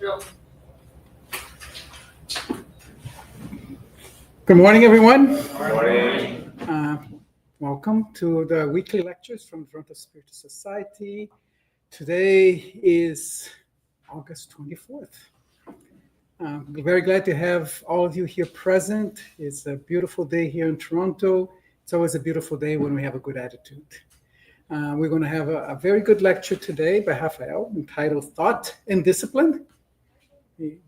Good morning, everyone. Good morning. Welcome to the weekly lectures from Toronto Spiritus Society. Today is August 24th. We're very glad to have all of you here present. It's a beautiful day here in Toronto. It's always a beautiful day when we have a good attitude. We're going to have a very good lecture today by Raphael entitled Thought and Discipline.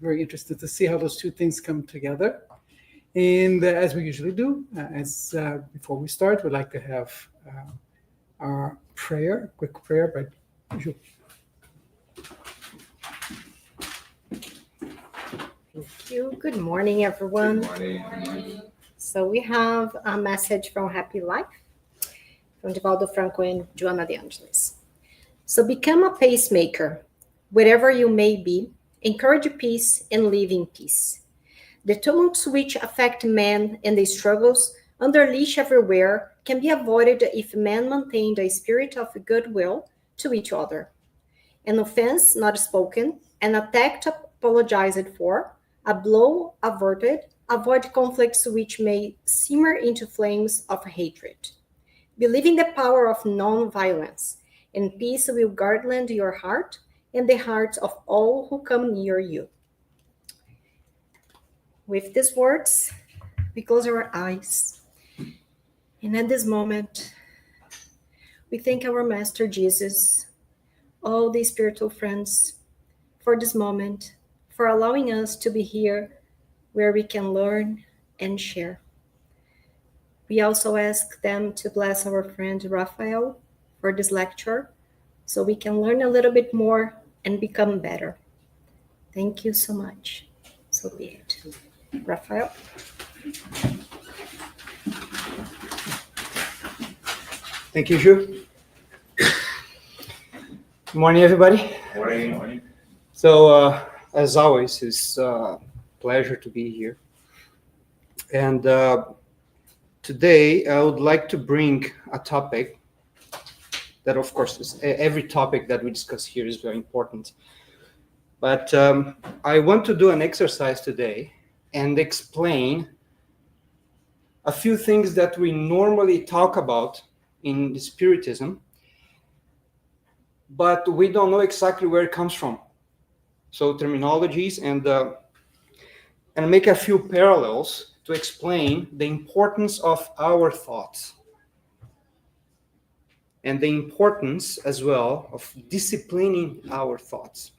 Very interested to see how those two things come together. And as we usually do, before we start, we'd like to have our prayer, quick prayer by Ju. Thank you. Good morning, everyone. Good morning. So we have a message from Happy Life, from Divaldo Franco and Joana de Angelis. So become a pacemaker. Wherever you may be, encourage peace and live in peace. The tumults which affect man and the struggles unleashed everywhere can be avoided if men maintain the spirit of goodwill to each other. An offense not spoken, an attack apologized for, a blow averted, avoid conflicts which may simmer into flames of hatred. Believe in the power of non-violence, and peace will guardland your heart and the hearts of all who come near you. With these words, we close our eyes. And at this moment, we thank our Master Jesus, all the spiritual friends, for this moment, for allowing us to be here where we can learn and share. We also ask them to bless our friend Raphael for this lecture, so we can learn a little bit more and become better. Thank you so much. So be it. Raphael. Thank you, Ju. Good morning, everybody. Good morning. So, as always, it's a pleasure to be here. And today, I would like to bring a topic that, of course, every topic that we discuss here is very important. But I want to do an exercise today and explain a few things that we normally talk about in Spiritism, but we don't know exactly where it comes from. So terminologies and make a few parallels to explain the importance of our thoughts and the importance as well of disciplining our thoughts.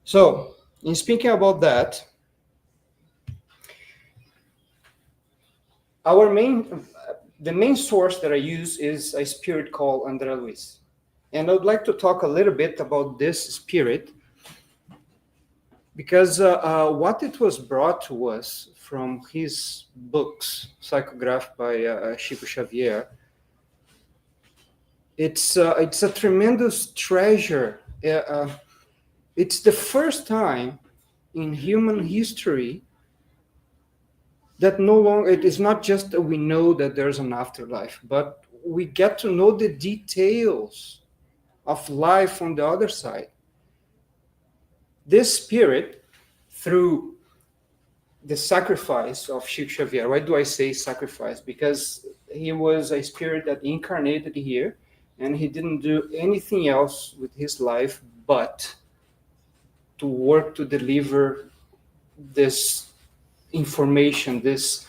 So, in speaking about that, the main source that I use is a spirit called André Luiz. And I would like to talk a little bit about this spirit because what it was brought to us from his books, psychographed by Chico Xavier, it's a tremendous treasure. It's the first time in human history that no longer, it is not just that we know that there's an afterlife, but we get to know the details of life on the other side. This spirit, through the sacrifice of Chico Xavier, why do I say sacrifice? Because he was a spirit that incarnated here, and he didn't do anything else with his life but to work to deliver this information, this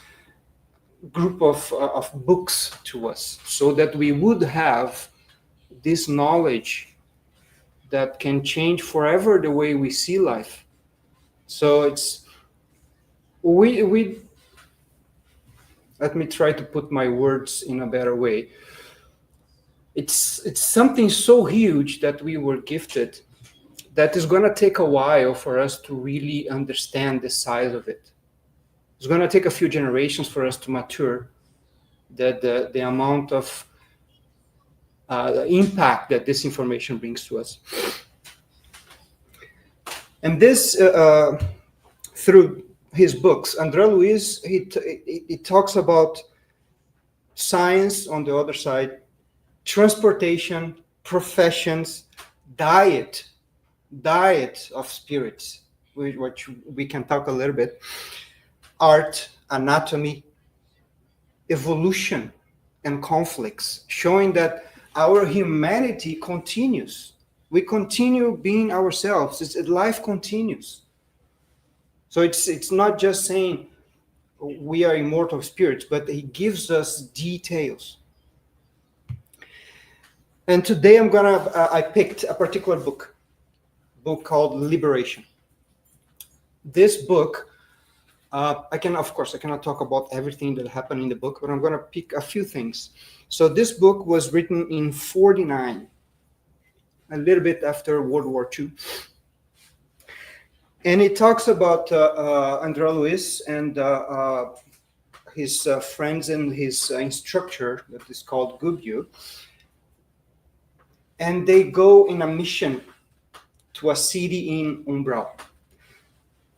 group of books to us, so that we would have this knowledge that can change forever the way we see life. So it's we let me try to put my words in a better way. It's something so huge that we were gifted that is going to take a while for us to really understand the size of it. It's going to take a few generations for us to mature the amount of impact that this information brings to us. And this, through his books, André Luiz, he talks about science on the other side, transportation, professions, diet, diet of spirits, which we can talk a little bit, art, anatomy, evolution, and conflicts, showing that our humanity continues. We continue being ourselves. Life continues. So it's not just saying we are immortal spirits, but he gives us details. And today I picked a particular book called Liberation. This book, I cannot talk about everything that happened in the book, but I'm going to pick a few things. So this book was written in 1949, a little bit after World War II. And it talks about André Luiz and his friends and his instructor that is called Gubbio. And they go in a mission to a city in Umbral.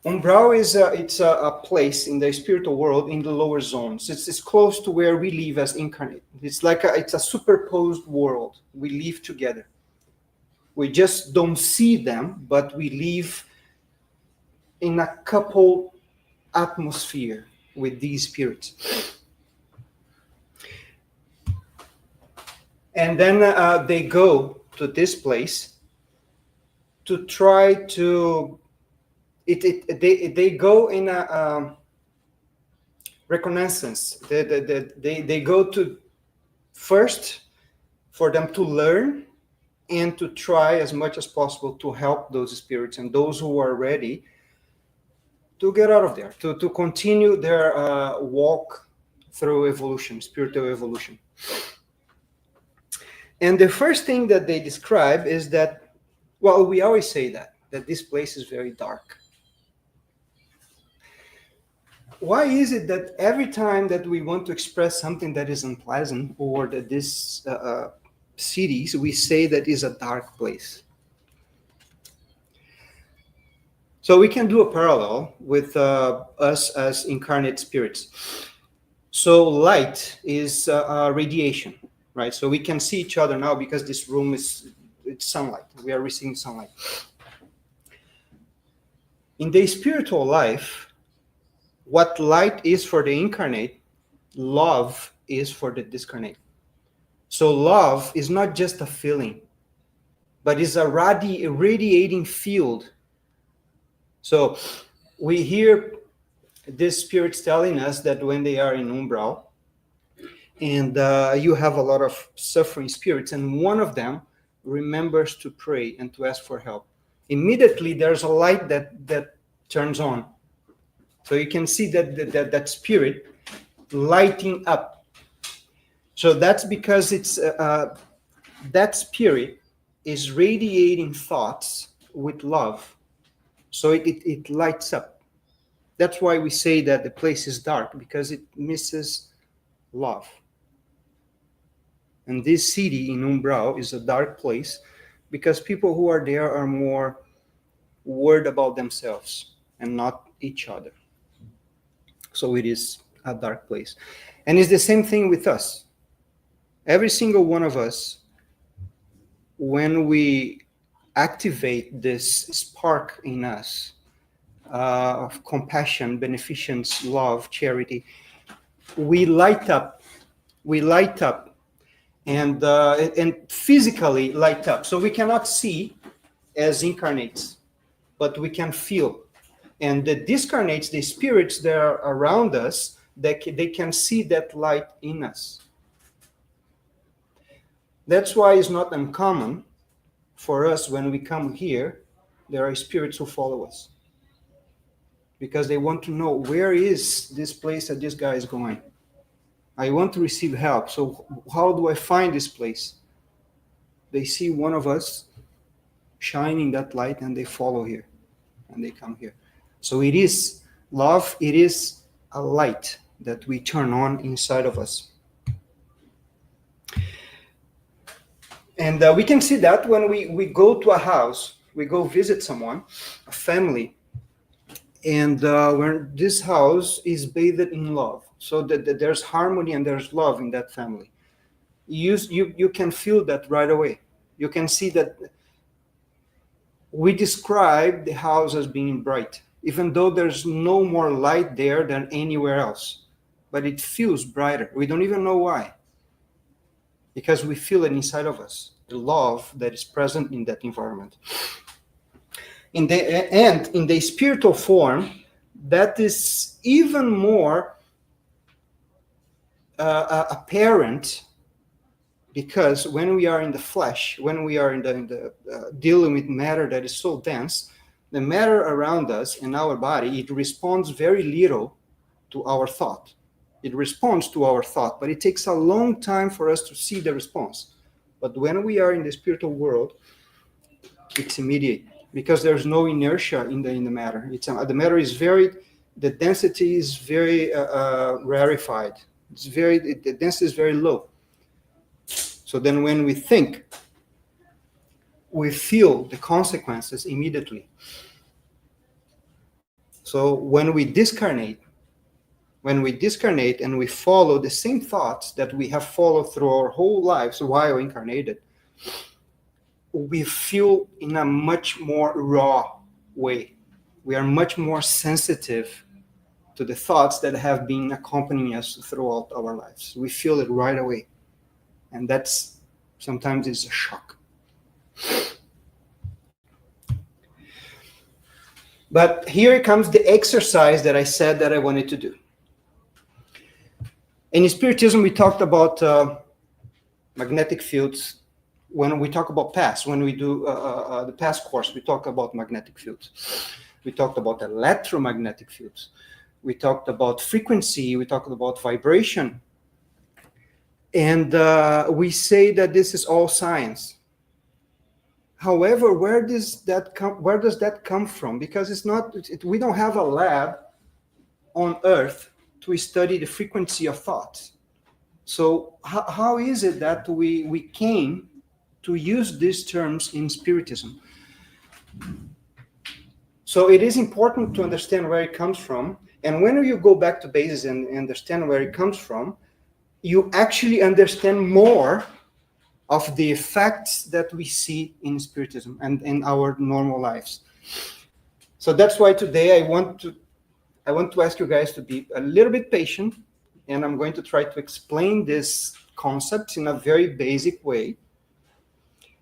Umbral is a place in the spiritual world in the lower zones. It's close to where we live as incarnate. It's a superposed world. We live together. We just don't see them, but we live in a couple atmosphere with these spirits. And then they go to this place to try to they go in a reconnaissance. They go to first for them to learn and to try as much as possible to help those spirits and those who are ready to get out of there, to continue their walk through evolution, spiritual evolution. And the first thing that they describe is that, well, we always say that this place is very dark. Why is it that every time that we want to express something that is unpleasant or that this cities, we say that is a dark place? So we can do a parallel with us as incarnate spirits. So light is radiation, right? So we can see each other now because this room it's sunlight. We are receiving sunlight. In the spiritual life, what light is for the incarnate, love is for the discarnate. So love is not just a feeling, but is a radiating field. So we hear these spirits telling us that when they are in Umbral, and you have a lot of suffering spirits, and one of them remembers to pray and to ask for help. Immediately there's a light that turns on. So you can see that spirit lighting up. So that's because it's that spirit is radiating thoughts with love. So it lights up. That's why we say that the place is dark, because it misses love. And this city in Umbral is a dark place because people who are there are more worried about themselves and not each other. So it is a dark place. And it's the same thing with us. Every single one of us, when we activate this spark in us of compassion, beneficence, love, charity, we light up. And physically light up. So we cannot see as incarnates, but we can feel. And the discarnates, the spirits that are around us, they can see that light in us. That's why it's not uncommon for us when we come here, there are spirits who follow us. Because they want to know, where is this place that this guy is going? I want to receive help. So how do I find this place? They see one of us shining that light and they follow here and they come here. So it is love. It is a light that we turn on inside of us. And we can see that when we go to a house, we go visit someone, a family, and when this house is bathed in love. So that there's harmony and there's love in that family. You can feel that right away. You can see that we describe the house as being bright, even though there's no more light there than anywhere else. But it feels brighter. We don't even know why. Because we feel it inside of us, the love that is present in that environment. And in the spiritual form, that is even more apparent, because when we are in the flesh, when we are in the dealing with matter that is so dense, the matter around us in our body, it responds very little to our thought. It responds to our thought, but it takes a long time for us to see the response. But when we are in the spiritual world, it's immediate, because there's no inertia in the matter. The matter is the density is very rarefied. The density is very low. So then when we think, we feel the consequences immediately. So when we discarnate and we follow the same thoughts that we have followed through our whole lives while incarnated, we feel in a much more raw way. We are much more sensitive to the thoughts that have been accompanying us throughout our lives. We feel it right away. And that's sometimes it's a shock. But here comes the exercise that I said that I wanted to do. In Spiritism, we talked about magnetic fields. When we talk about past, when we do the past course, we talk about magnetic fields. We talked about electromagnetic fields. We talked about frequency. We talked about vibration. And we say that this is all science. However, where does that come from? Because it's not. We don't have a lab on Earth to study the frequency of thoughts. So how is it that we came to use these terms in Spiritism? So it is important to understand where it comes from. And when you go back to basis and understand where it comes from, you actually understand more of the effects that we see in Spiritism and in our normal lives. So that's why today I want to ask you guys to be a little bit patient, and I'm going to try to explain this concept in a very basic way.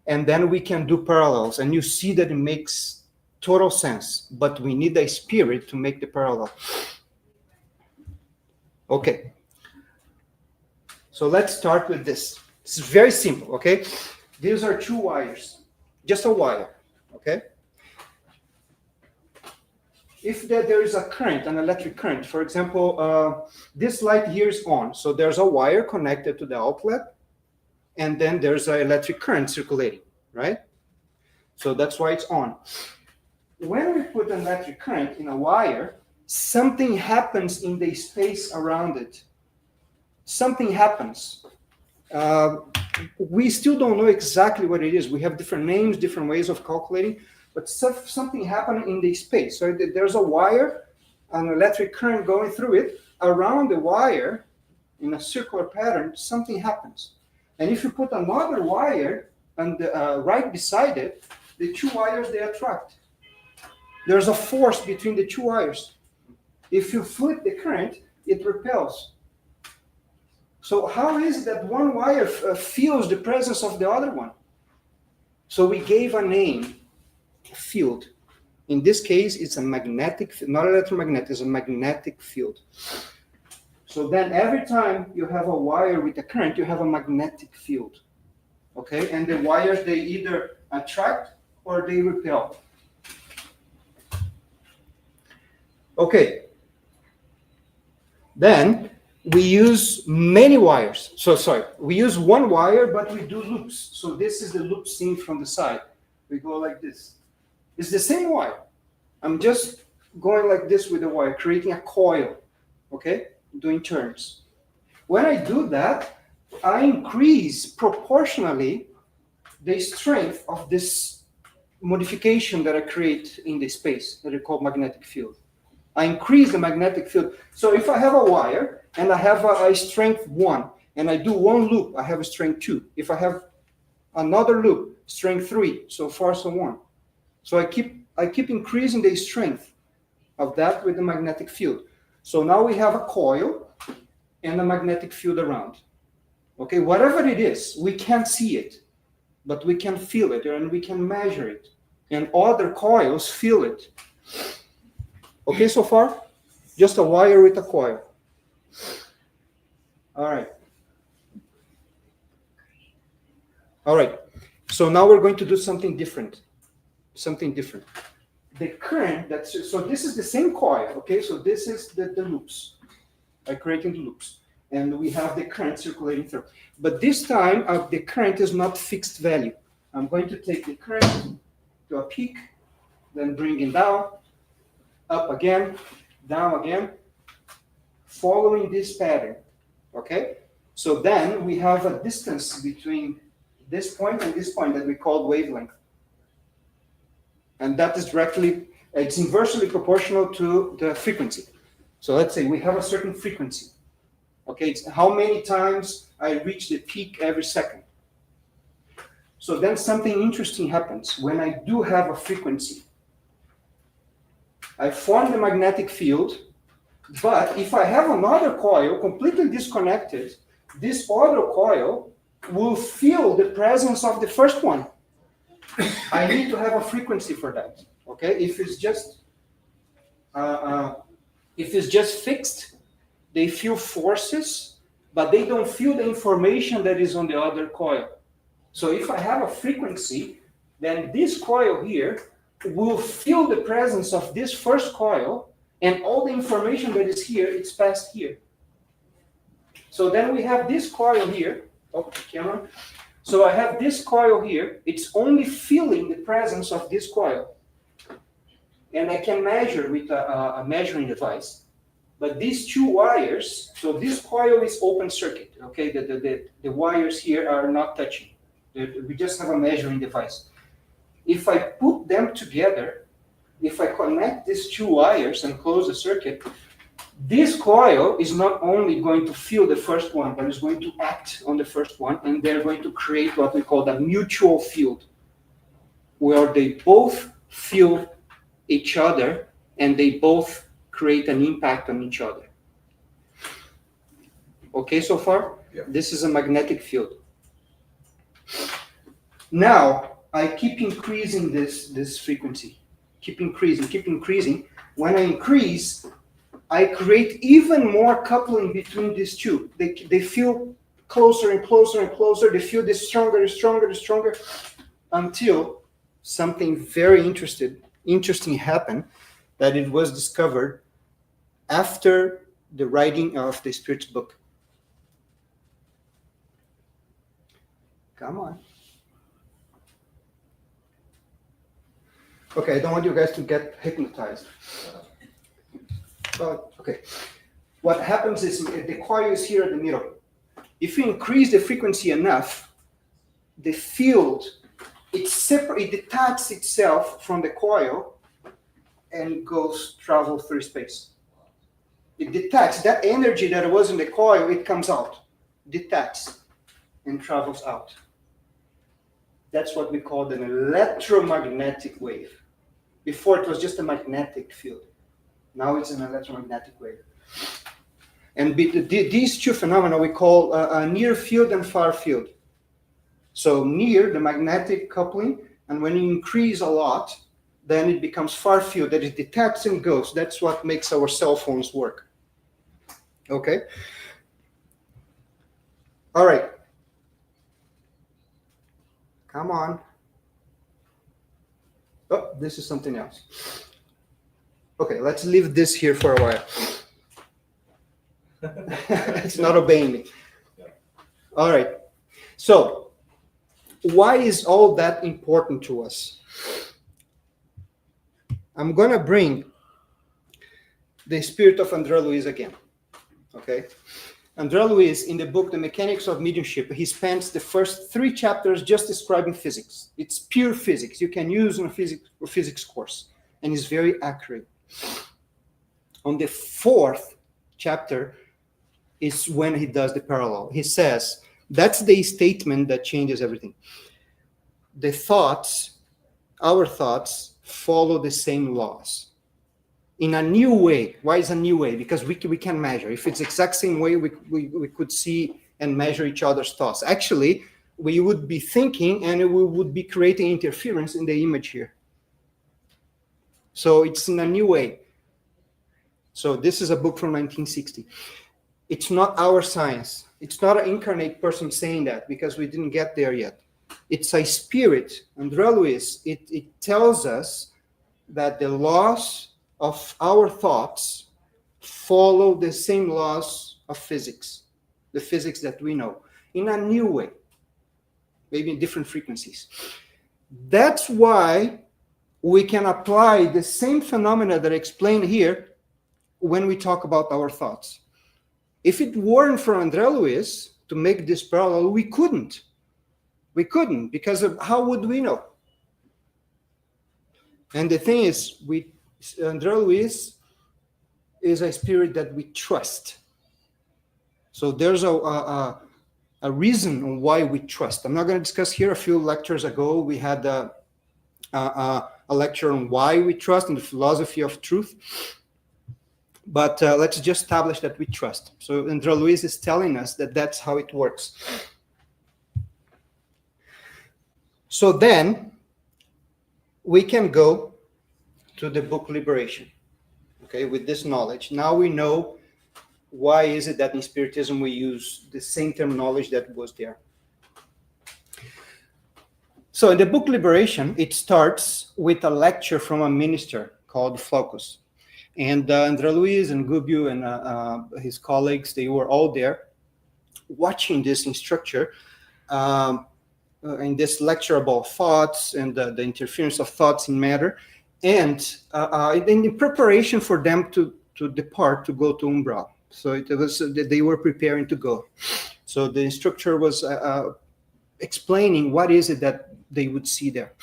And then we can do parallels, and you see that it makes total sense, but we need a spirit to make the parallel. Okay. So let's start with this. This is very simple, okay? These are two wires, just a wire, okay? If there is a current, an electric current, for example, this light here is on. So there's a wire connected to the outlet, and then there's an electric current circulating, right? So that's why it's on. When we put an electric current in a wire, something happens in the space around it. Something happens. We still don't know exactly what it is. We have different names, different ways of calculating, but something happened in the space. So there's a wire, an electric current going through it. Around the wire, in a circular pattern, something happens. And if you put another wire and right beside it, the two wires, they attract. There's a force between the two wires. If you flip the current, it repels. So how is it that one wire feels the presence of the other one? So we gave a name, field. In this case, it's a magnetic, not electromagnetic, it's a magnetic field. So then every time you have a wire with a current, you have a magnetic field. Okay, and the wires, they either attract or they repel. Okay. Then we use many wires. We use one wire, but we do loops. So this is the loop seen from the side. We go like this. It's the same wire. I'm just going like this with the wire, creating a coil, okay? Doing turns. When I do that, I increase proportionally the strength of this modification that I create in the space that I call magnetic field. I increase the magnetic field. So if I have a wire and I have a strength 1 and I do one loop, I have a strength 2. If I have another loop, strength 3, so far, so on. So I keep increasing the strength of that with the magnetic field. So now we have a coil and a magnetic field around. Okay, whatever it is, we can't see it, but we can feel it and we can measure it. And other coils feel it. Okay, so far? Just a wire with a coil. All right. All right. So now we're going to do something different. Something different. The current, so this is the same coil, okay? So this is the loops, creating the loops. And we have the current circulating through. But this time, the current is not fixed value. I'm going to take the current to a peak, then bring it down, up again, down again, following this pattern, okay? So then we have a distance between this point and this point that we call wavelength. And that is it's inversely proportional to the frequency. So let's say we have a certain frequency. Okay, it's how many times I reach the peak every second. So then something interesting happens. When I do have a frequency, I form the magnetic field, but if I have another coil completely disconnected, this other coil will feel the presence of the first one. I need to have a frequency for that. Okay, if it's just fixed, they feel forces, but they don't feel the information that is on the other coil. So if I have a frequency, then this coil here will feel the presence of this first coil, and all the information that is here, it's passed here. So then we have this coil here. Oh, camera. So I have this coil here. It's only feeling the presence of this coil. And I can measure with a measuring device. But these two wires, so this coil is open circuit, okay? The wires here are not touching. We just have a measuring device. If I put them together, if I connect these two wires and close the circuit, this coil is not only going to feel the first one, but it's going to act on the first one, and they're going to create what we call the mutual field, where they both feel each other and they both create an impact on each other. Okay, so far? Yeah. This is a magnetic field. Now, I keep increasing this frequency. Keep increasing. When I increase, I create even more coupling between these two. They feel closer and closer and closer. They feel this stronger and stronger and stronger, until something very interesting happened, that it was discovered after the writing of the Spirit's book. Come on. Okay, I don't want you guys to get hypnotized. Okay. What happens is the coil is here at the middle. If you increase the frequency enough, the field, it detaches itself from the coil and travels through space. It detaches. That energy that was in the coil, it comes out, detaches, and travels out. That's what we call an electromagnetic wave. Before it was just a magnetic field. Now it's an electromagnetic wave. And these two phenomena we call a near field and far field. So near, the magnetic coupling, and when you increase a lot, then it becomes far field, that it detaches and goes. That's what makes our cell phones work. Okay? All right. Come on. Oh, this is something else. Okay, let's leave this here for a while. It's not obeying me. All right. So, why is all that important to us? I'm going to bring the spirit of André Luiz again. Okay? André Luiz, in the book, The Mechanics of Mediumship, he spends the first 3 chapters just describing physics. It's pure physics. You can use in a physics course. And it's very accurate. On the 4th chapter is when he does the parallel. He says, that's the statement that changes everything. The thoughts our thoughts follow the same laws in a new way. Why is a new way? Because we can measure. If it's the exact same way, we could see and measure each other's thoughts. Actually, we would be thinking and we would be creating interference in the image here. So it's in a new way. So this is a book from 1960. It's not our science. It's not an incarnate person saying that, because we didn't get there yet. It's a spirit. André Luiz, it tells us that the laws of our thoughts follow the same laws of physics, the physics that we know, in a new way, maybe in different frequencies. That's why we can apply the same phenomena that I explained here when we talk about our thoughts. If it weren't for André Luiz to make this parallel, we couldn't. We couldn't, because of how would we know? And the thing is, André Luiz is a spirit that we trust. So there's a reason on why we trust. I'm not going to discuss here. A few lectures ago, we had a lecture on why we trust and the philosophy of truth. But let's just establish that we trust. So André Luiz is telling us that that's how it works. So then we can go to the book Liberation, okay, with this knowledge. Now we know why is it that in Spiritism we use the same terminology that was there. So in the book Liberation, it starts with a lecture from a minister called Floucus. And André Luiz and Gubbio and his colleagues, they were all there watching this instructor in this lecture about thoughts and the interference of thoughts in matter. And in preparation for them to depart, to go to Umbral. So it was they were preparing to go. So the instructor was explaining what is it that they would see there.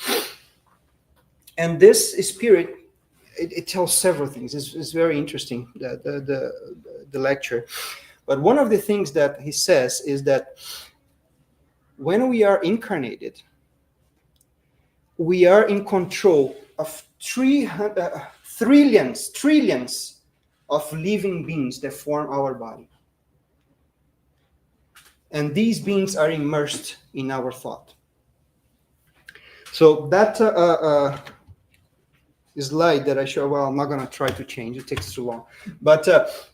And this spirit, it tells several things. It's very interesting, the lecture. But one of the things that he says is that when we are incarnated, we are in control of trillions of living beings that form our body. And these beings are immersed in our thought. So that slide that I show, well, I'm not going to try to change, it takes too long. But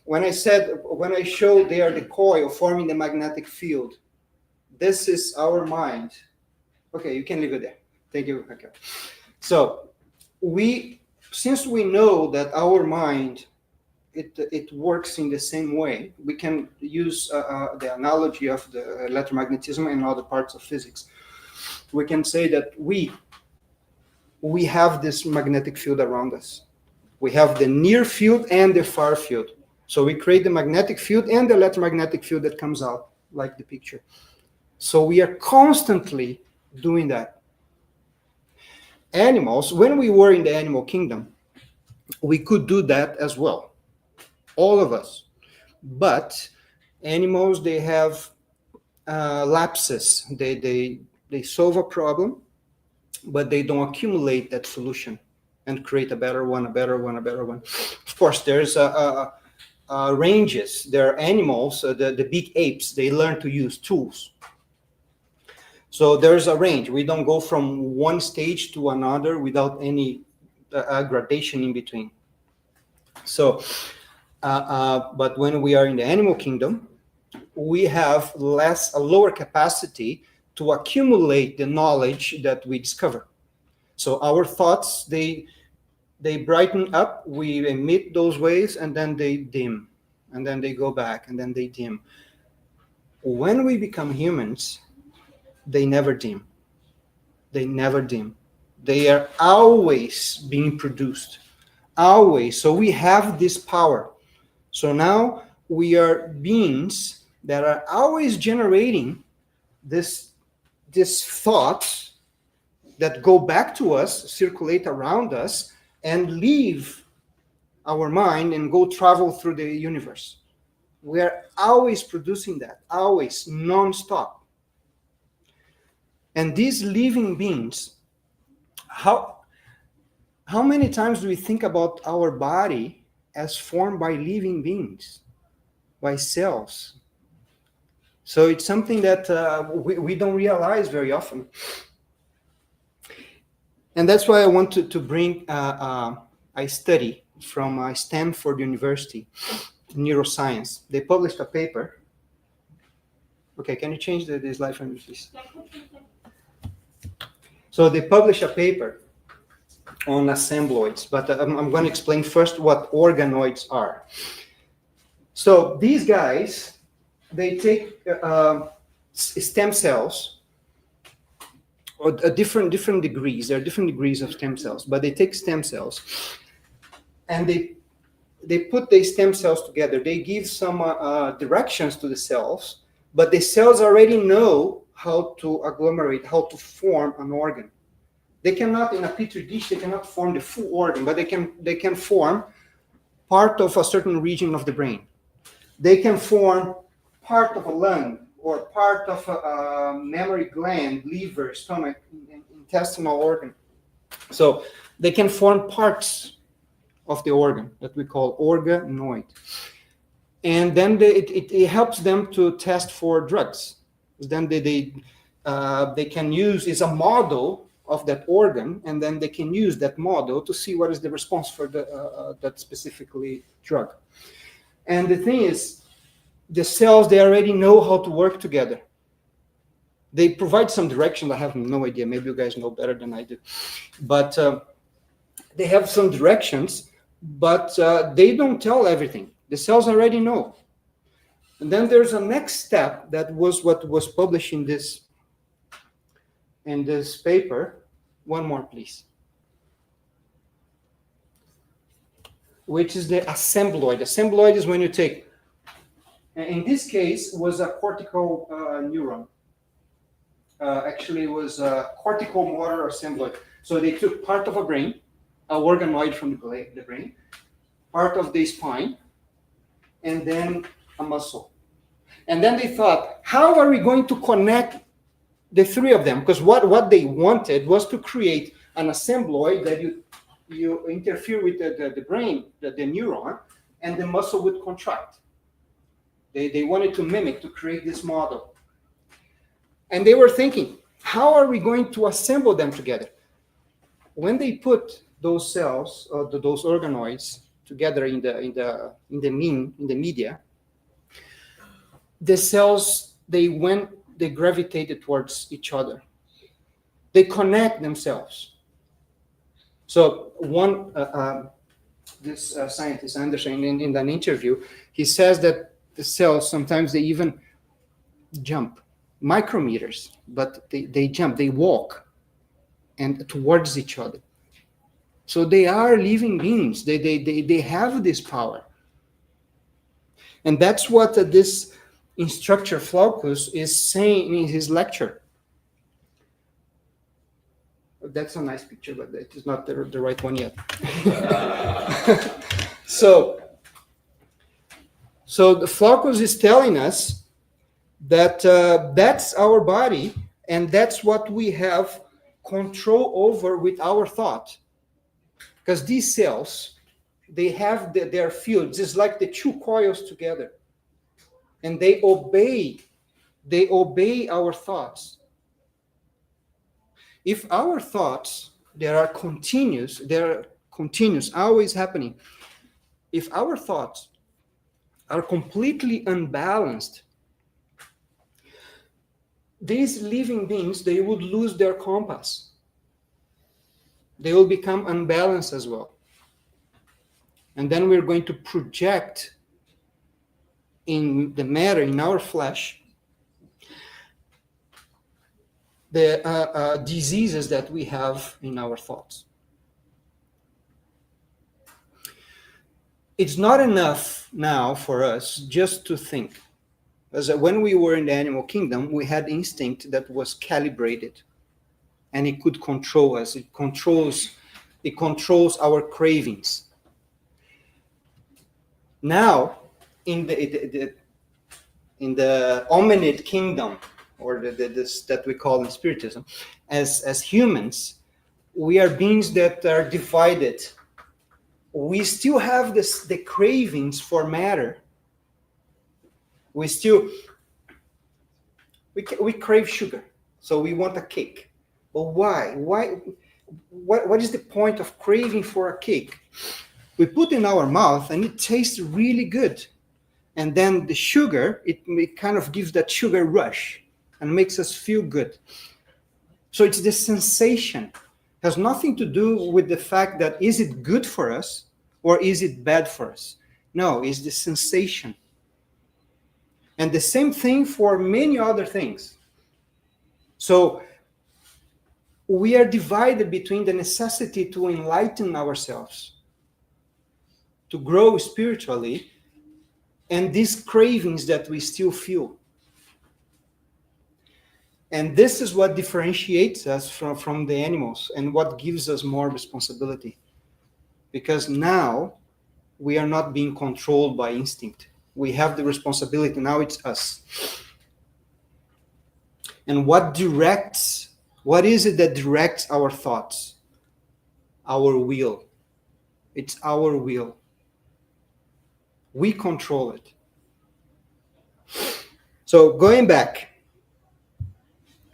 when I show there the coil forming the magnetic field, this is our mind. Okay, you can leave it there. Thank you. Okay. So since we know that our mind, it works in the same way, we can use the analogy of the electromagnetism and other parts of physics. We can say that we have this magnetic field around us. We have the near field and the far field. So we create the magnetic field and the electromagnetic field that comes out, like the picture. So we are constantly doing that. Animals, when we were in the animal kingdom, we could do that as well. All of us. But animals, they have lapses. They solve a problem, but they don't accumulate that solution and create a better one. Of course, there's ranges. There are animals, the big apes, they learn to use tools. So there's a range. We don't go from one stage to another without any gradation in between. So, but when we are in the animal kingdom, we have a lower capacity to accumulate the knowledge that we discover. So our thoughts, they brighten up, we emit those waves, and then they dim, and then they go back, and then they dim. When we become humans, they never dim. They never dim. They are always being produced, always. So we have this power. So now we are beings that are always generating this thoughts that go back to us, circulate around us, and leave our mind and go travel through the universe. We are always producing that, always, non-stop. And these living beings how many times do we think about our body as formed by living beings, by cells? So it's something that we don't realize very often. And that's why I want to bring a study from Stanford University, neuroscience. They published a paper. Okay, can you change the slide for me, please? So they published a paper on assembloids, but I'm going to explain first what organoids are. So these guys, they take stem cells, or different degrees. There are different degrees of stem cells, but they take stem cells and they put the stem cells together. They give some directions to the cells, but the cells already know how to agglomerate, how to form an organ. They cannot, in a petri dish, they cannot form the full organ, but they can form part of a certain region of the brain. They can form part of a lung or part of a mammary gland, liver, stomach, intestinal organ. So they can form parts of the organ that we call organoid. And then it helps them to test for drugs. Then they can use, is a model of that organ, and then they can use that model to see what is the response for that specifically drug. And the thing is, the cells, they already know how to work together. They provide some direction. I have no idea. Maybe you guys know better than I do. But they have some directions, but they don't tell everything. The cells already know. And then there's a next step that was what was published in this paper. One more, please. Which is the assembloid. Assembloid is when you take, in this case, was a cortical neuron. Actually, it was a cortical motor assembloid. So they took part of a brain, a organoid from the brain, part of the spine, and then a muscle. And then they thought, how are we going to connect the three of them? Because what they wanted was to create an assembloid that you interfere with the brain, the neuron, and the muscle would contract. They wanted to mimic, to create this model. And they were thinking, how are we going to assemble them together? When they put those cells, or those organoids, together in the media, the cells, they gravitated towards each other. They connect themselves. So this scientist, Anderson, in an interview, he says that the cells, sometimes they even jump micrometers, but they jump, they walk and towards each other. So they are living beings. They have this power. And that's what this instructor Flaccus is saying in his lecture. That's a nice picture, but it is not the right one yet. So the Flaccus is telling us that that's our body, and that's what we have control over with our thought. Because these cells, they have their fields. It's like the two coils together. And they obey our thoughts. If our thoughts, they're continuous, always happening. If our thoughts are completely unbalanced, these living beings, they would lose their compass. They will become unbalanced as well. And then we're going to project in the matter, in our flesh, the diseases that we have in our thoughts. It's not enough now for us just to think. As when we were in the animal kingdom, we had instinct that was calibrated, and it could control us. It controls our cravings. Now, in the hominid kingdom, or this that we call in Spiritism, as humans, we are beings that are divided. We still have the cravings for matter. We crave sugar, so we want a cake. But why? What is the point of craving for a cake? We put in our mouth and it tastes really good. And then the sugar, it kind of gives that sugar rush and makes us feel good. So it's the sensation. It has nothing to do with the fact that is it good for us or is it bad for us? No, it's the sensation. And the same thing for many other things. So we are divided between the necessity to enlighten ourselves, to grow spiritually, and these cravings that we still feel. And this is what differentiates us from the animals and what gives us more responsibility. Because now we are not being controlled by instinct. We have the responsibility. Now it's us. And what is it that directs our thoughts? Our will. It's our will. We control it. So going back,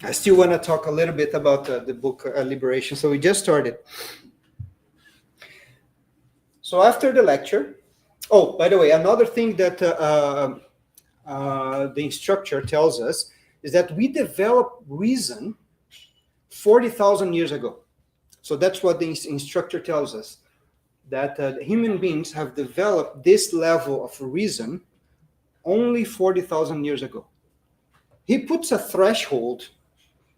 I still want to talk a little bit about the book Liberation. So we just started. So after the lecture, by the way, another thing that the instructor tells us is that we developed reason 40,000 years ago. So that's what the instructor tells us, that human beings have developed this level of reason only 40,000 years ago. He puts a threshold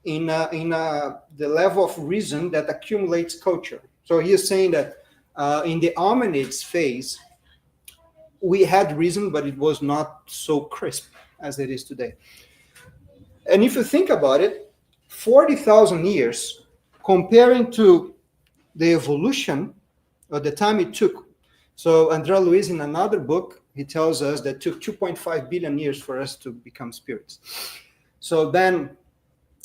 in the level of reason that accumulates culture. So he is saying that in the hominids phase, we had reason, but it was not so crisp as it is today. And if you think about it, 40,000 years comparing to the evolution or the time it took. So André Luiz, in another book, he tells us that it took 2.5 billion years for us to become spirits. So then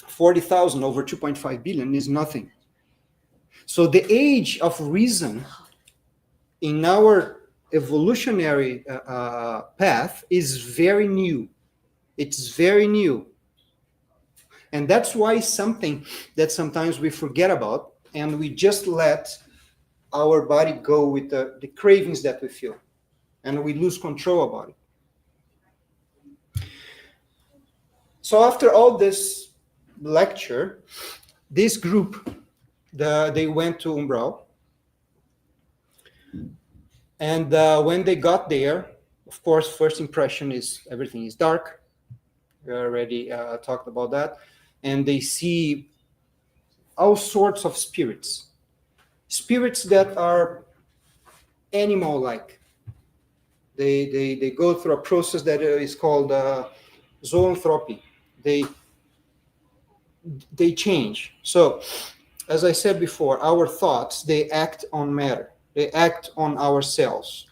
40,000 over 2.5 billion is nothing. So the age of reason in our evolutionary path is very new. It's very new. And that's why something that sometimes we forget about, and we just let our body go with the cravings that we feel, and we lose control about it. So after all this lecture, this group, they went to Umbral. And when they got there, of course, first impression is everything is dark. We already talked about that. And they see all sorts of spirits. Spirits that are animal-like. They go through a process that is called zoanthropy. They change. So, as I said before, our thoughts, they act on matter. They act on our cells.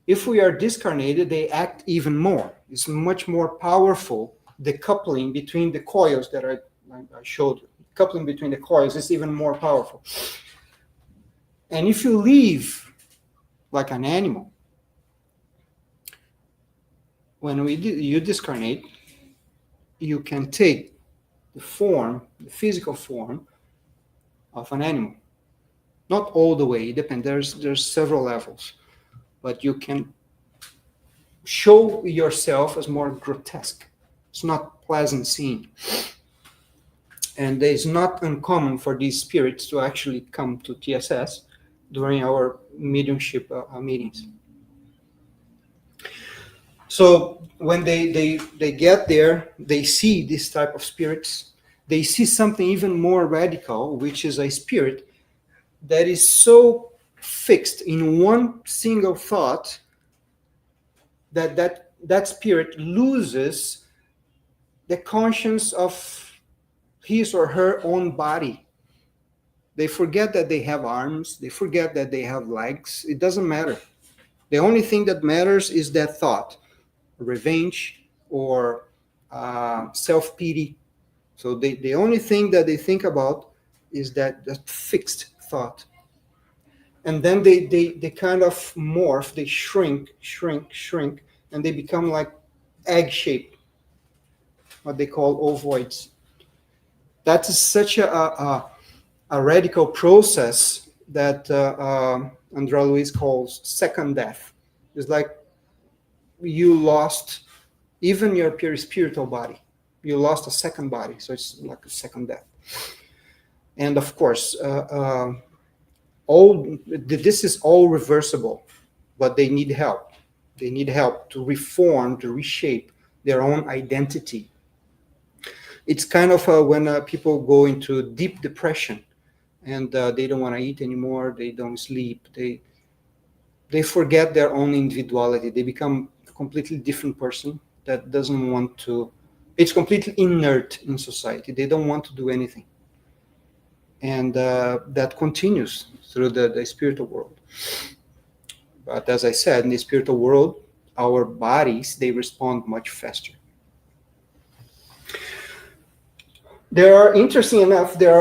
If we are discarnated, they act even more. It's much more powerful. The coupling between the coils that I showed, coupling between the coils is even more powerful. And if you live like an animal, when you discarnate, you can take the physical form of an animal. Not all the way, it depends. There's several levels. But you can show yourself as more grotesque. It's not pleasant seeing. And it's not uncommon for these spirits to actually come to TSS during our mediumship meetings. So when they get there, they see this type of spirits. They see something even more radical, which is a spirit that is so fixed in one single thought that spirit loses the conscience of his or her own body. They forget that they have arms. They forget that they have legs. It doesn't matter. The only thing that matters is that thought, revenge or self-pity. So the only thing that they think about is that fixed thought. And then they kind of morph, they shrink, and they become like egg-shaped, what they call ovoids. That is such a radical process that André Luiz calls second death. It's like you lost even your pure spiritual body. You lost a second body, so it's like a second death. And of course, this is all reversible, but they need help. They need help to reform, to reshape their own identity. It's kind of when people go into deep depression and they don't want to eat anymore, they don't sleep, they forget their own individuality. They become a completely different person that doesn't want to, it's completely inert in society. They don't want to do anything. And that continues through the spiritual world. But as I said, in the spiritual world, our bodies, they respond much faster. Interesting enough, there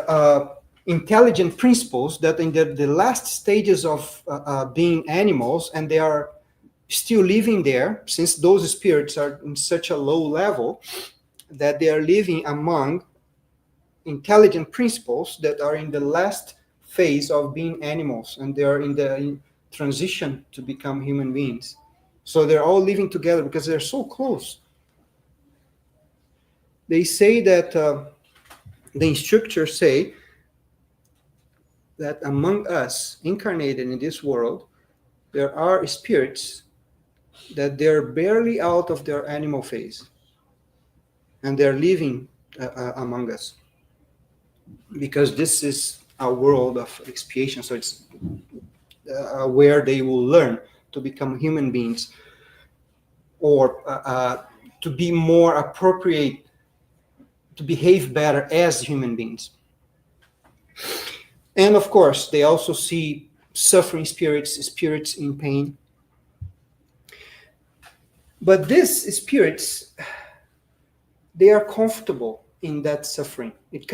are intelligent principles that in the last stages of being animals, and they are still living there, since those spirits are in such a low level, that they are living among intelligent principles that are in the last phase of being animals, and they are in transition to become human beings. So they're all living together because they're so close. They say that the instructors say that among us incarnated in this world, there are spirits that they're barely out of their animal phase, and they're living among us, because this is a world of expiation. So it's where they will learn to become human beings, or to be more appropriate, to behave better as human beings. And of course, they also see suffering spirits in pain. But these spirits, they are comfortable in that suffering. It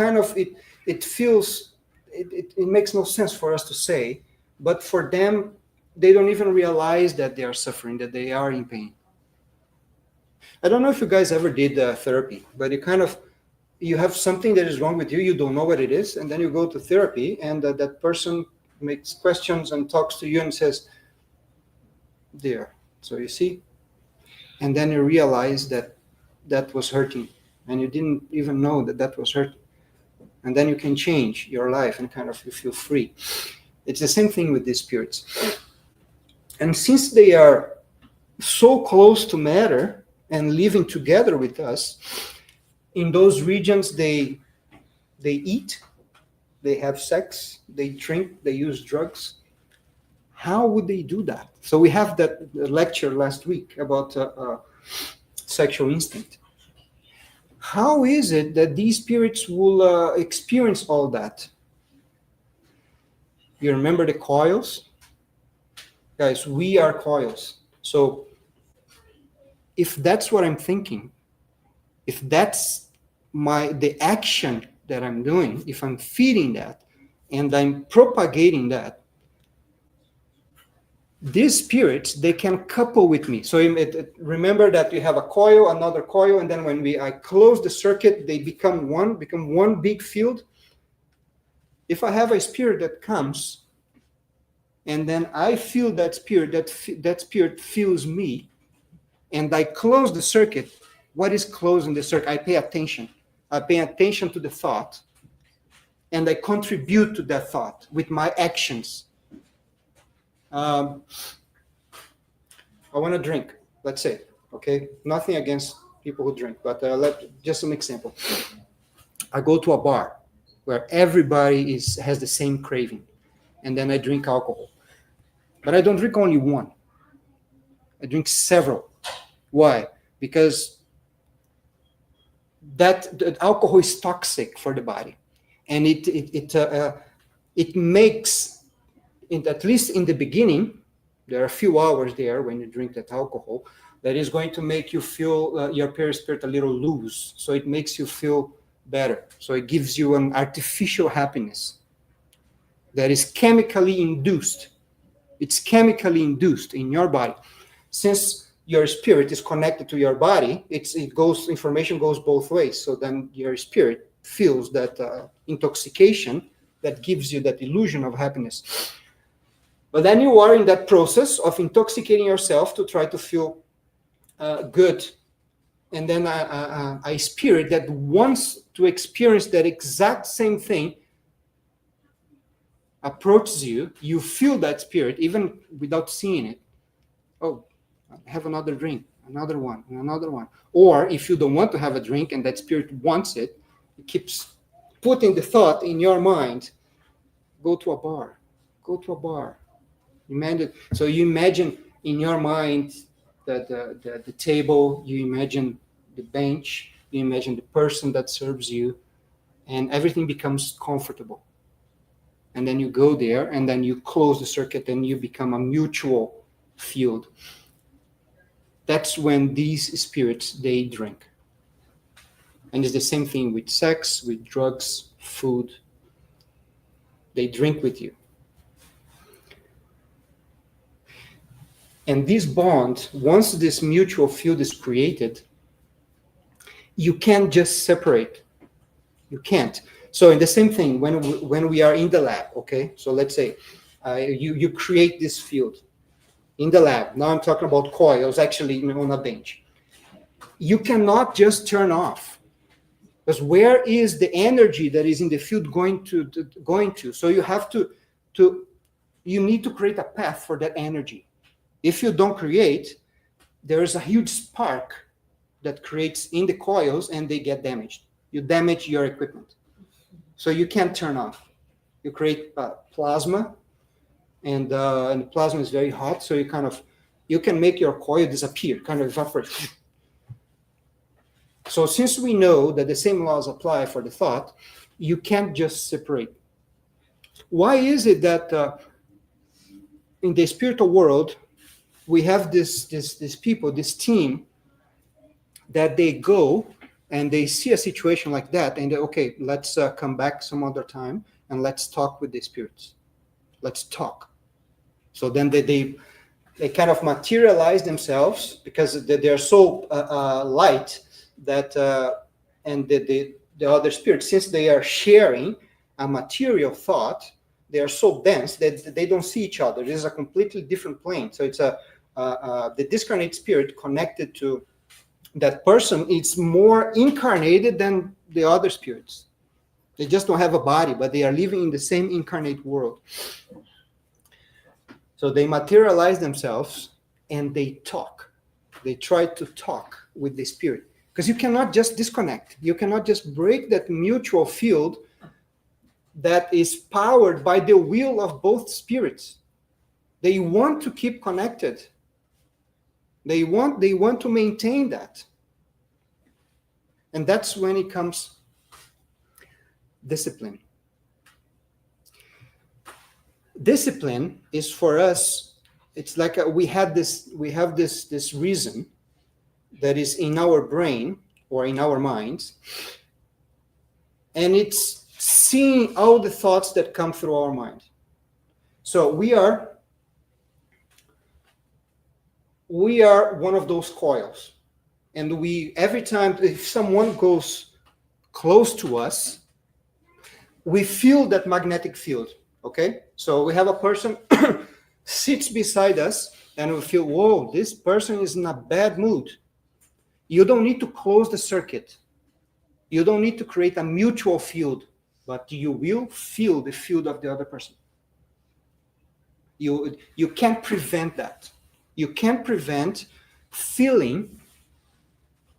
makes no sense for us to say, but for them, they don't even realize that they are suffering, that they are in pain. I don't know if you guys ever did therapy, but you have something that is wrong with you, you don't know what it is, and then you go to therapy, and that person makes questions and talks to you and says, there, so you see? And then you realize that was hurting, and you didn't even know that was hurting. And then you can change your life and you feel free. It's the same thing with these spirits. And since they are so close to matter and living together with us, in those regions they eat, they have sex, they drink, they use drugs. How would they do that? So we have that lecture last week about sexual instinct. How is it that these spirits will experience all that? You remember the coils? Guys, we are coils. So if that's what I'm thinking, if that's the action that I'm doing, if I'm feeding that and I'm propagating that, these spirits, they can couple with me. So remember that you have a coil, another coil, and then when I close the circuit, they become one big field. If I have a spirit that comes, and then I feel that spirit, that spirit feels me, and I close the circuit, what is closing the circuit? I pay attention. I pay attention to the thought, and I contribute to that thought with my actions. I want to drink, let's say, okay? Nothing against people who drink, but just an example. I go to a bar where everybody has the same craving, and then I drink alcohol. But I don't drink only one. I drink several. Why? Because the alcohol is toxic for the body, and it makes, at least in the beginning, there are a few hours there when you drink that alcohol, that is going to make you feel your perispirit a little loose. So it makes you feel better. So it gives you an artificial happiness that is chemically induced. It's chemically induced in your body. Since your spirit is connected to your body, information goes both ways. So then your spirit feels that intoxication that gives you that illusion of happiness. But then you are in that process of intoxicating yourself to try to feel good. And then a spirit that wants to experience that exact same thing approaches you. You feel that spirit even without seeing it. Oh, have another drink, another one, and another one. Or if you don't want to have a drink and that spirit wants it, it keeps putting the thought in your mind, go to a bar, go to a bar. So you imagine in your mind the table, you imagine the bench, you imagine the person that serves you, and everything becomes comfortable. And then you go there, and then you close the circuit, and you become a mutual field. That's when these spirits, they drink. And it's the same thing with sex, with drugs, food. They drink with you. And this bond, once this mutual field is created, you can't just separate. You can't. So in the same thing, when we are in the lab, okay? So let's say you create this field in the lab. Now I'm talking about coils actually on a bench. You cannot just turn off. Because where is the energy that is in the field going to? So you have to you need to create a path for that energy. If you don't create, there is a huge spark that creates in the coils and they get damaged. You damage your equipment. So you can't turn off. You create plasma, and the plasma is very hot, so you can make your coil disappear, kind of evaporate. So since we know that the same laws apply for the thought, you can't just separate. Why is it that in the spiritual world, we have this people, this team, that they go and they see a situation like that, and they, okay, let's come back some other time and let's talk with the spirits. Let's talk. So then they kind of materialize themselves because they are so light that and the other spirits, since they are sharing a material thought, they are so dense that they don't see each other. This is a completely different plane. So it's the discarnate spirit connected to that person. It's more incarnated than the other spirits. They just don't have a body, but they are living in the same incarnate world. So they materialize themselves and they talk. They try to talk with the spirit. Because you cannot just disconnect. You cannot just break that mutual field that is powered by the will of both spirits. They want to keep connected. They want to maintain that. And that's when it comes discipline. Discipline is for us, it's like we have this reason that is in our brain or in our minds, and it's seeing all the thoughts that come through our mind. So we are one of those coils, and every time if someone goes close to us, we feel that magnetic field. Okay, so we have a person sits beside us, and we feel, whoa, this person is in a bad mood. You don't need to close the circuit. You don't need to create a mutual field, but you will feel the field of the other person. You can't prevent that. You can't prevent feeling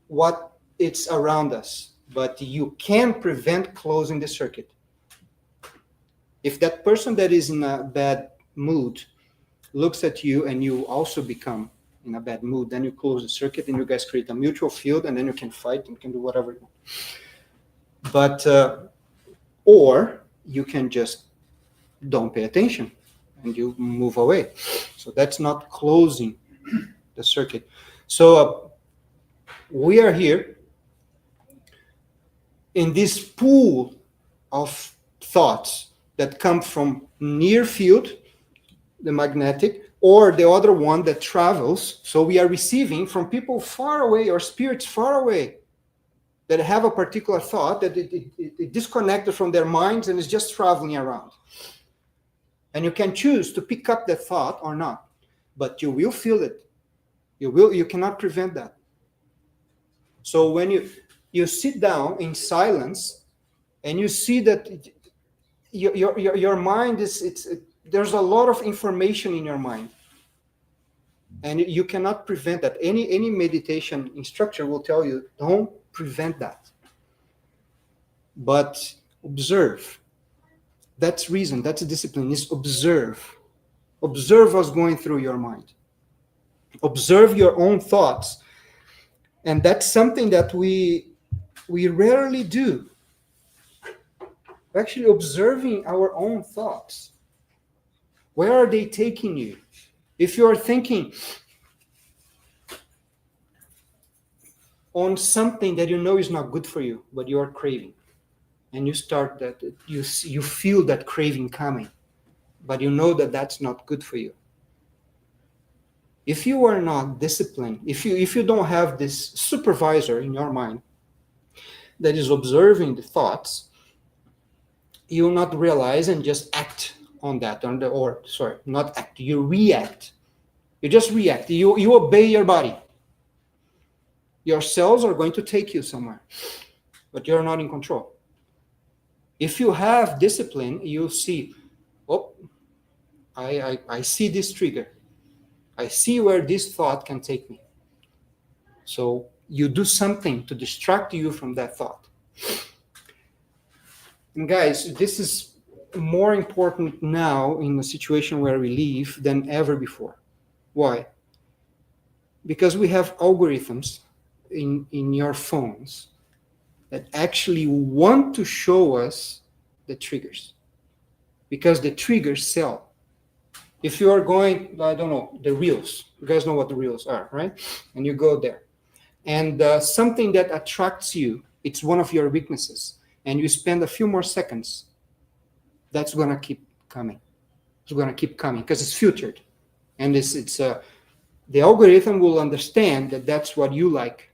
what it's around us, but you can prevent closing the circuit. If that person that is in a bad mood looks at you and you also become in a bad mood, then you close the circuit and you guys create a mutual field, and then you can fight and can do whatever you want. But, or you can just don't pay attention and you move away. So that's not closing the circuit. So we are here in this pool of thoughts that come from near field, the magnetic, or the other one that travels. So we are receiving from people far away or spirits far away that have a particular thought that it disconnected from their minds and is just traveling around. And you can choose to pick up that thought or not, but you will feel it. You cannot prevent that. So when you sit down in silence and you see that your mind there's a lot of information in your mind, and you cannot prevent that. Any meditation instructor will tell you, don't prevent that, but observe. That's reason, that's a discipline, is observe. Observe what's going through your mind. Observe your own thoughts. And that's something that we rarely do. Actually observing our own thoughts. Where are they taking you? If you are thinking on something that you know is not good for you, but you are craving, and you start that, you feel that craving coming, but you know that that's not good for you. If you are not disciplined, if you don't have this supervisor in your mind that is observing the thoughts, you will not realize and just act on that, not act, you react. You just react. You obey your body. Your cells are going to take you somewhere, but you're not in control. If you have discipline, you'll see, I see this trigger. I see where this thought can take me. So you do something to distract you from that thought. And guys, this is more important now in the situation where we live than ever before. Why? Because we have algorithms in your phones that actually want to show us the triggers, because the triggers sell. If you are going, I don't know, the Reels, you guys know what the Reels are, right? And you go there, and something that attracts you, it's one of your weaknesses, and you spend a few more seconds, that's going to keep coming. It's going to keep coming because it's filtered. And the algorithm will understand that that's what you like.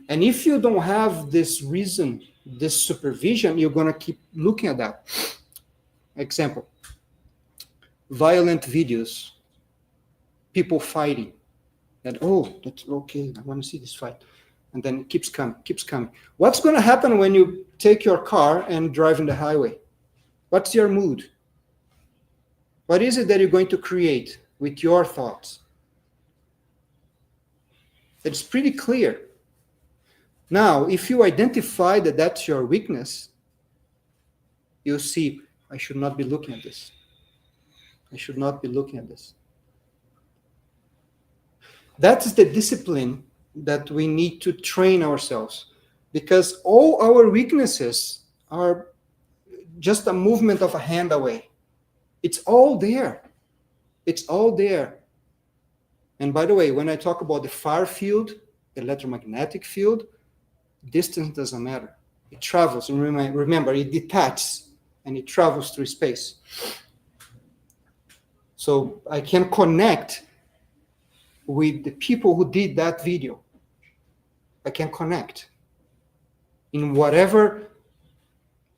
And if you don't have this reason, this supervision, you're going to keep looking at that. Example, violent videos, people fighting. That, that's okay, I want to see this fight. And then it keeps coming. What's going to happen when you take your car and drive in the highway? What's your mood? What is it that you're going to create with your thoughts? It's pretty clear. Now, if you identify that that's your weakness, you'll see, I should not be looking at this. I should not be looking at this. That is the discipline that we need to train ourselves, because all our weaknesses are just a movement of a hand away. It's all there. It's all there. And by the way, when I talk about the far field, the electromagnetic field, distance doesn't matter. It travels. And remember, it detaches and it travels through space. So I can connect with the people who did that video. I can connect in whatever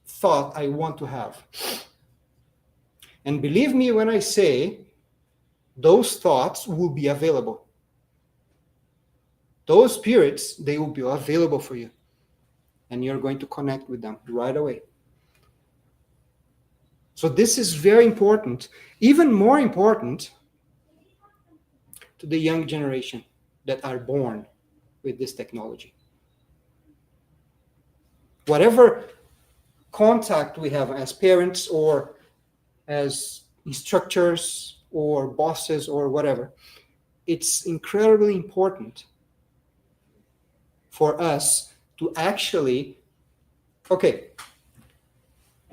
thought I want to have. And believe me when I say those thoughts will be available. Those spirits, they will be available for you. And you're going to connect with them right away. So this is very important, even more important to the young generation that are born with this technology. Whatever contact we have as parents or as instructors or bosses or whatever, it's incredibly important for us to actually,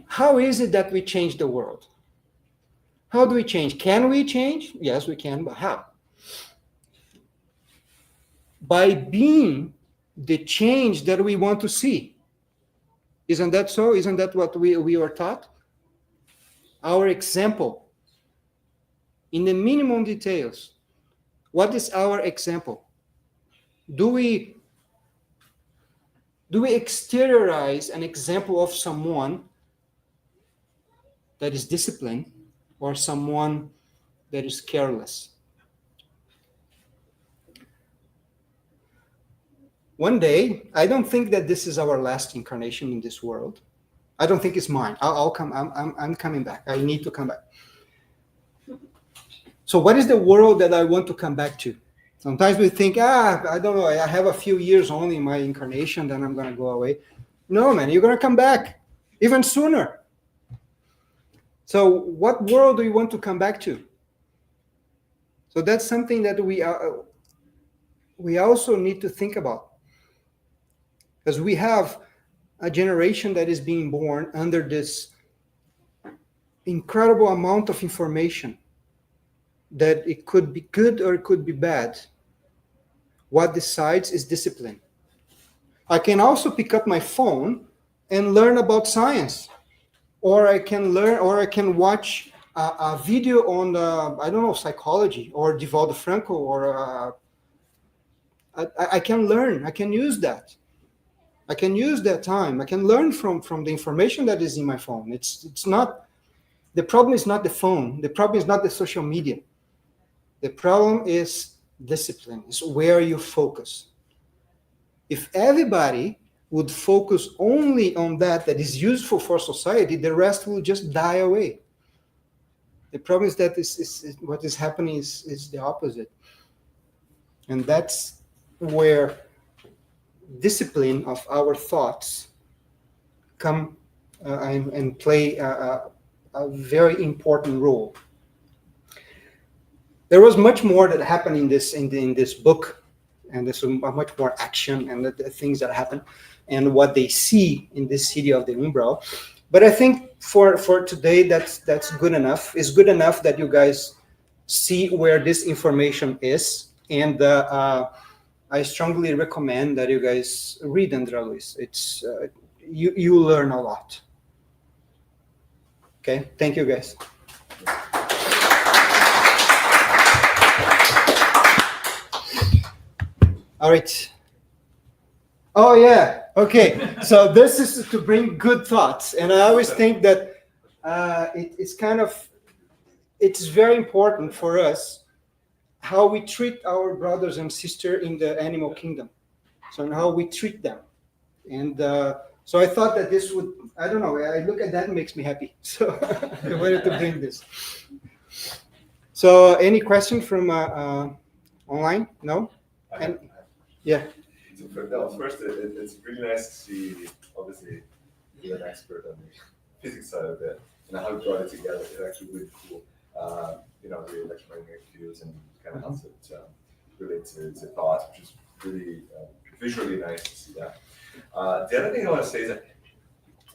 how is it that we change the world? How do we change? Can we change? Yes, we can, but how? By being the change that we want to see. Isn't that so? Isn't that what we are taught? Our example, in the minimum details. What is our example? Do we exteriorize an example of someone that is disciplined or someone that is careless? One day, I don't think that this is our last incarnation in this world. I don't think it's mine. I'll come. I'm coming back. I need to come back. So what is the world that I want to come back to? Sometimes we think, I don't know, I have a few years only in my incarnation, then I'm going to go away. No, man, you're going to come back even sooner. So what world do you want to come back to? So that's something that we also need to think about. Because we have a generation that is being born under this incredible amount of information that it could be good or it could be bad. What decides is discipline. I can also pick up my phone and learn about science, or I can watch a video on I don't know, psychology or Divaldo Franco, or I can learn. I can use that. I can use that time. I can learn from the information that is in my phone. It's not, the problem is not the phone. The problem is not the social media. The problem is discipline. It's where you focus. If everybody would focus only on that is useful for society, the rest will just die away. The problem is that what is happening is the opposite. And that's where discipline of our thoughts come and play a very important role. There was much more that happened in this book, and there's much more action and the things that happen and what they see in this city of the Umbral. But I think for today, that's good enough. It's good enough that you guys see where this information is, and I strongly recommend that you guys read André Luiz. It's you learn a lot. Okay, thank you guys. All right. Oh yeah. Okay. So this is to bring good thoughts, and I always think that it's very important for us how we treat our brothers and sisters in the animal kingdom, so how we treat them, and so I thought that this would, I don't know, I look at that and it makes me happy. So I wanted to bring this. So any question from online? No? And yeah. So first, it's really nice to see, obviously, you're an expert on the physics side of it, and how you brought it together. It's actually really cool. The electromagnetic fields, and kind of helps it relate to thoughts, which is really visually nice to see that. The other thing I want to say is that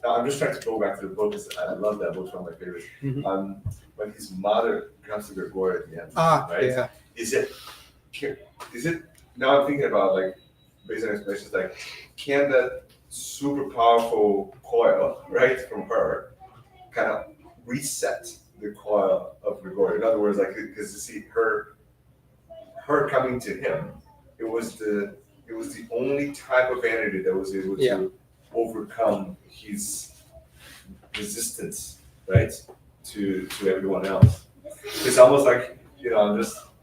I'm just trying to go back to the book, because I love that book. It's one of my favorites. Mm-hmm. When his mother comes to Gregor at the end, right? Yeah. Is it? Now I'm thinking about, like, based on explanations, like, can that super powerful coil, right, from her, kind of reset the coil of Gregor? In other words, like, because you see her coming to him, it was the only type of energy that was able to overcome his resistance, right, to everyone else. It's almost like,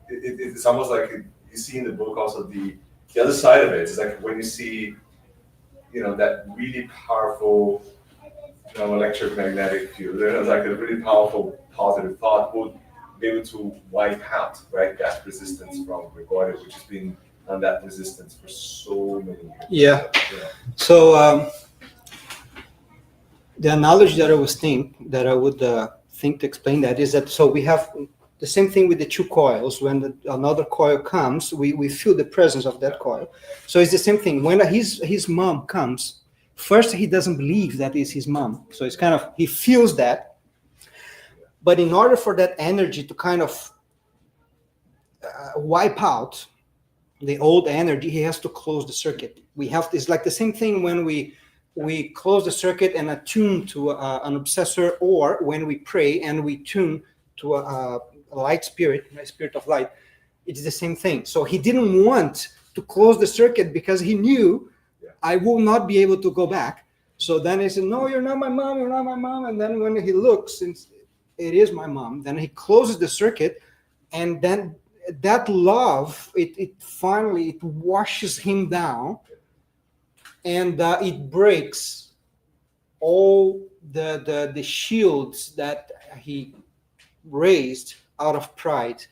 it's almost like you see in the book also the other side of it. It's like when you see, that really powerful, electromagnetic field, there's like a really powerful positive thought would be able to wipe out, right, that resistance from Gregor, which has been on that resistance for so many years. Yeah. So the analogy that I would think to explain that is that, so we have the same thing with the two coils. When another coil comes, we feel the presence of that coil. So it's the same thing. When his mom comes, first he doesn't believe that is his mom. So it's kind of, he feels that. But in order for that energy to kind of wipe out, the old energy, he has to close the circuit. It's like the same thing when we close the circuit and attune to an obsessor, or when we pray and we tune to a light spirit, a spirit of light. It's the same thing. So he didn't want to close the circuit because he knew I will not be able to go back. So then he said, no, you're not my mom, you're not my mom. And then when he looks, and it is my mom, then he closes the circuit, and then that love, it finally, it washes him down, and it breaks all the shields that he raised out of pride.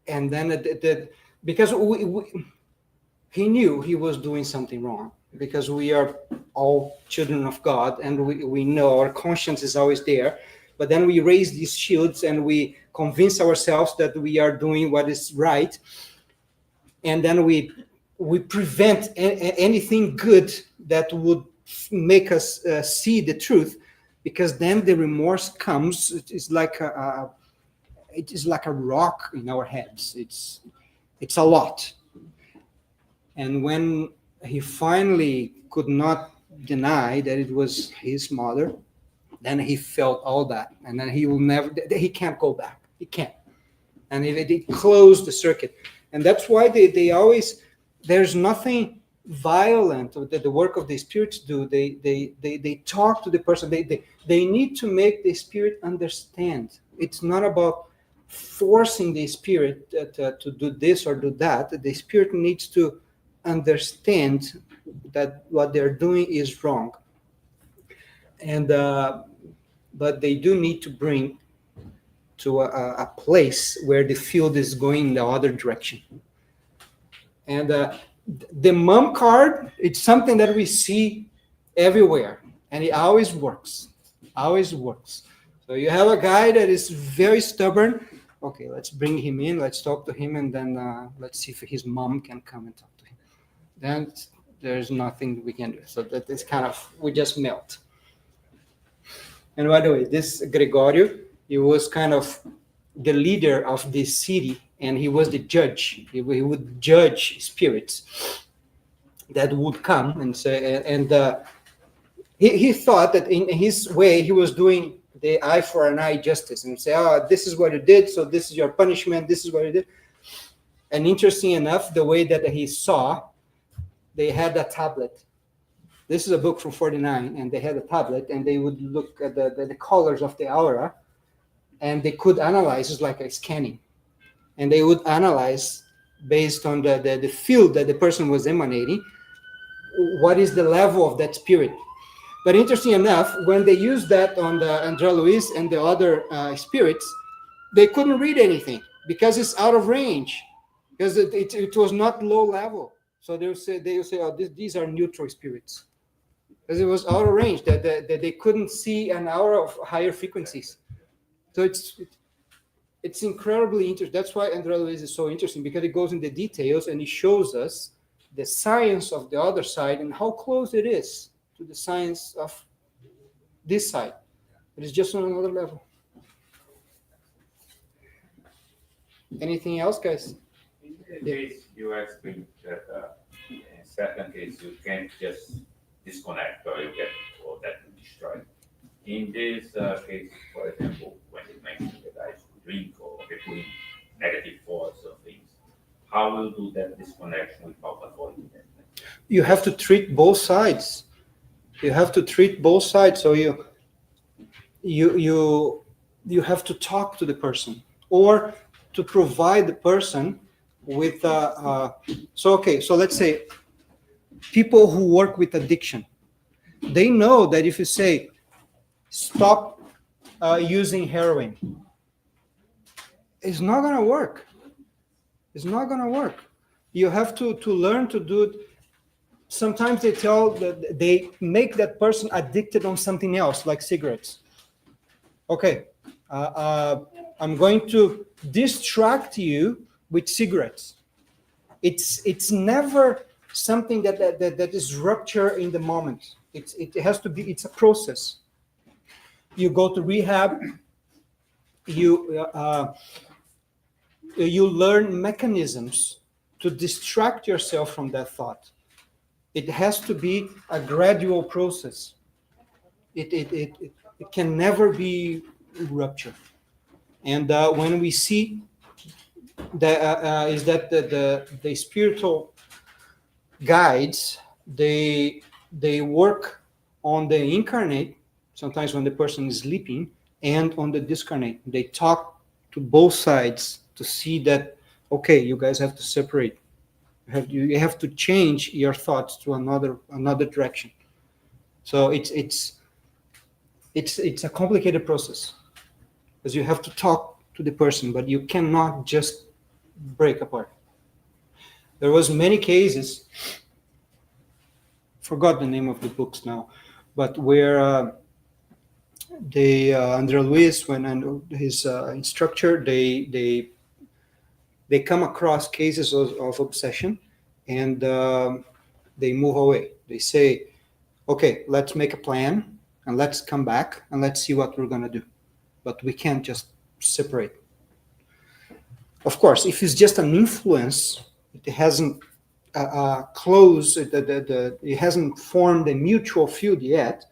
And then because he knew he was doing something wrong, because we are all children of God, and we know our conscience is always there. But then we raise these shields and we convince ourselves that we are doing what is right, and then we prevent anything good that would make us see the truth, because then the remorse comes. It is like a rock in our heads. It's a lot. And when he finally could not deny that it was his mother, then he felt all that, and then he can't go back. He can't. And it closed the circuit. And that's why they always, there's nothing violent that the work of the spirits do. They talk to the person. They need to make the spirit understand. It's not about forcing the spirit to do this or do that. The spirit needs to understand that what they're doing is wrong. And but they do need to bring to a place where the field is going in the other direction. And the mom card, it's something that we see everywhere, and it always works. So you have a guy that is very stubborn. Okay, let's bring him in, let's talk to him, and then let's see if his mom can come and talk to him. Then there's nothing we can do. So that is kind of, we just melt. And by the way, this Gregorio, he was kind of the leader of this city, and he was the judge. He would judge spirits that would come and say, and he thought that in his way he was doing the eye for an eye justice, and say, oh, this is what you did, so this is your punishment, this is what you did. And interesting enough, the way that he saw, they had a tablet. This is a book from 49, and they had a tablet, and they would look at the colors of the aura, and they could analyze. It's like a scanning, and they would analyze based on the field that the person was emanating, what is the level of that spirit. But interesting enough, when they used that on the André Luiz and the other spirits, they couldn't read anything because it's out of range, because it was not low level. So they would say, oh, these are neutral spirits, because it was out of range, that they couldn't see an aura of higher frequencies. So it's incredibly interesting. That's why André Luiz is so interesting, because it goes into details and it shows us the science of the other side and how close it is to the science of this side. It is just on another level. Anything else, guys? In the case you explained that in certain cases you can't just disconnect or you get all that destroyed. In this case, for example, when you mentioned the guys who drink or they put in negative thoughts or things, how will do that disconnection without avoiding that? You have to treat both sides. So you have to talk to the person, or to provide the person with so let's say people who work with addiction, they know that if you say stop using heroin, it's not going to work. You have to learn to do it. Sometimes they make that person addicted on something else, like cigarettes. Okay, I'm going to distract you with cigarettes. It's never something that is rupture in the moment. It has to be. It's a process. You go to rehab. You learn mechanisms to distract yourself from that thought. It has to be a gradual process. It can never be ruptured. And when we see that is that the spiritual guides, they work on the incarnate, sometimes when the person is sleeping, and on the discarnate. They talk to both sides to see that, okay, you guys have to separate. You have to change your thoughts to another direction. So it's a complicated process, because you have to talk to the person, but you cannot just break apart. There was many cases, forgot the name of the books now, but where Andre Luis, and his instructor, they come across cases of obsession, and they move away. They say, okay, let's make a plan, and let's come back, and let's see what we're going to do. But we can't just separate. Of course, if it's just an influence, it hasn't closed, it hasn't formed a mutual field yet,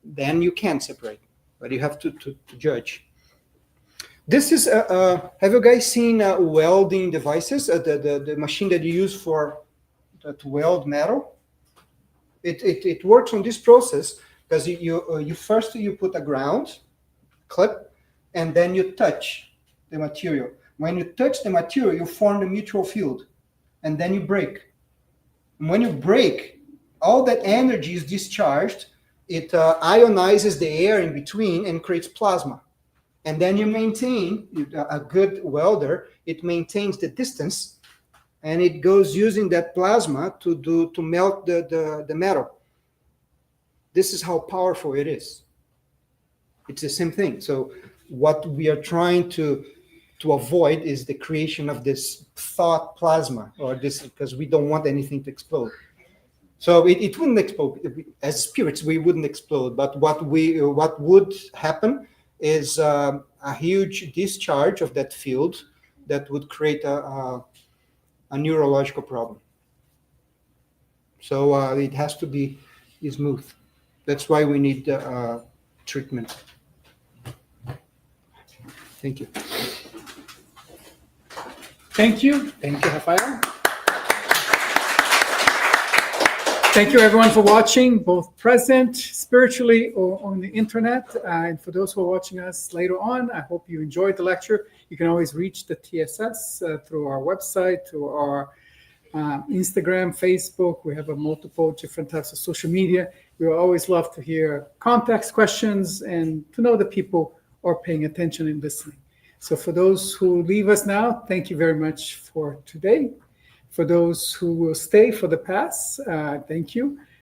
then you can't separate. But you have to judge. This is, have you guys seen welding devices? The machine that you use to weld metal? It works on this process, because you first put a ground clip, and then you touch the material. When you touch the material, you form the mutual field, and then you break. And when you break, all that energy is discharged. It ionizes the air in between and creates plasma. And then you maintain, a good welder, it maintains the distance, and it goes using that plasma to melt the metal. This is how powerful it is. It's the same thing. So what we are trying to avoid is the creation of this thought plasma, or this, because we don't want anything to explode. So it wouldn't explode. As spirits, we wouldn't explode. But what would happen is a huge discharge of that field that would create a neurological problem. So it has to be smooth. That's why we need treatment. Thank you. Thank you, Rafael. Thank you, everyone, for watching, both present spiritually or on the internet. And for those who are watching us later on, I hope you enjoyed the lecture. You can always reach the TSS through our website, through our Instagram, Facebook. We have multiple different types of social media. We will always love to hear context, questions, and to know that people are paying attention and listening. So for those who leave us now, thank you very much for today. For those who will stay for the past, thank you.